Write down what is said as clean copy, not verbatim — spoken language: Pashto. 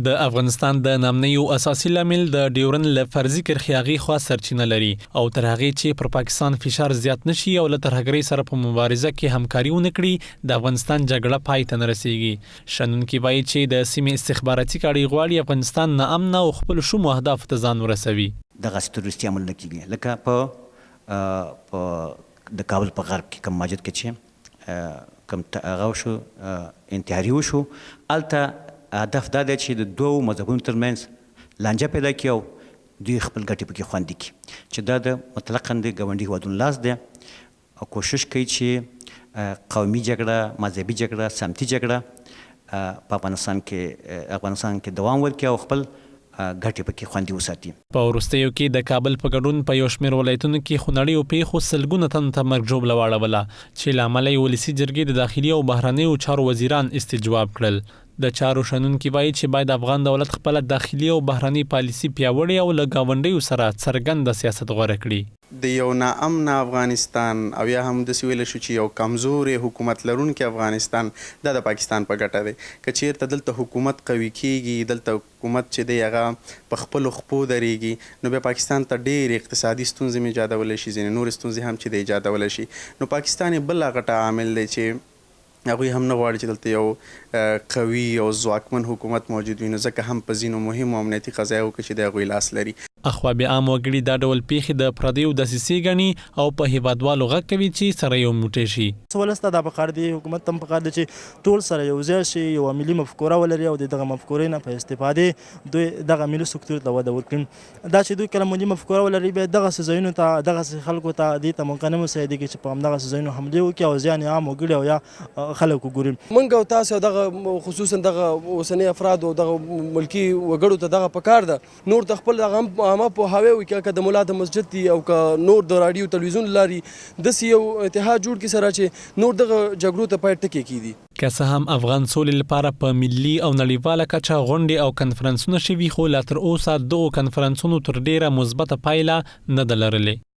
د افغانستان د نامنیو اساسي لامل د ډیورن له فرضي کرخیاغي خوا سرچینه لري او تر هغه چې پر پاکستان فشار زیات نشي او له ترهګرۍ سره په مبارزه کې همکاري ونه کړي د افغانستان جګړه پای ته نه رسیږي. شنونکي وایي چې د سیمې استخباراتي کاړي غواړي افغانستان ناامن او خپل شومو اهداف ته ځان ورسوي. دغه تروریستي عمل نه کیږي لکه په د کابل په غرب کې کوم ماجد کې چې کوم هغه شو انتحاري وشو الته هدف دا دی چې د دوو مذهبونو ترمنځ لانجه پیدا کړي او دوی خپل ګټې پکې خوندي کړي چې دا د مطلقاً د ګاونډي هېوادونو لاس دی او کوشش کوي چې قومي جګړه مذهبي جګړه سمتي جګړه په افغانستان کې دوام ورکړي او خپل ګټې پکې خوندي وساتي. په وروستیو کې د کابل په ګډون په یو شمېر ولایتونو کې خونړیو پیښو سلګونه تنو ته مرګ ژوبله واړوله چې له امله یې ولسي جرګې د داخلي او بهرنیو چارو وزیران استجواب کړل. د چارو شنونکي وایي چې باید افغان دولت خپله داخلي او بهرني پالیسي پیاوړې او له ګاونډیو سره څرګنده سیاست غوره کړي. د یو ناامن افغانستان او یا هم داسې ویلی شو چې یو کمزورې حکومت لرونکی افغانستان دا د پاکستان په ګټه دی. که چیرته دلته حکومت قوي کیږي دلته حکومت چې دی هغه په خپلو خپو درېږي نو بیا پاکستان ته ډېرې اقتصادي ستونزې هم ایجادولی شي ځینې نورې ستونزې هم چې دی ایجادولی شي. نو پاکستان یې بله غټه عامل دی چې هغوی هم نه غواړي چې دلته یو قوي او ځواکمن حکومت موجود وي نو ځکه هم په ځینو مهمو امنیتي قضایو کې چې د هغوی لاس لري. اخوا بیا عام وګړي دا ډول پیښې د پردیو دسیسې ګڼي او په هیوادوالو غږ کوي چې سره یو موټی شي. ولس ته دا پکار دی حکومت ته هم پکار دی چې ټول سره یو ځای شي یو ملي مفکوره ولري او د دغه مفکورې نه په استفادې دوی دغه ملي سکتور ته وده ورکړي. دا چې دوی کله ملي مفکوره ولري بیا دغسې ځایونو ته دغسې خلکو ته دې ته موقع نه مساعدېږي چې په همدغسې ځایونو حملې وکړي او زیان عام وګړي او یا خلک وګوري. موږ او تاسو دغه خصوصا دغه اوسني افراد او دغه ملکي وګړو ته دغه پکار ده نور د خپل دغه عامه پوهاوی وکړي که د ملا د مسجد دي او که نور د راډیو تلویزیون لاري داسې یو اتحاد جوړ کړي سره چې نور دغه جګړو ته پای ټکی کیږي. که څه هم افغان سولې لپاره په ملي او نړیواله کچه غونډې او کنفرانسونه شوي خو لا تر اوسه دغو کنفرانسونو تر ډیره مثبته پایله نه ده لرلې.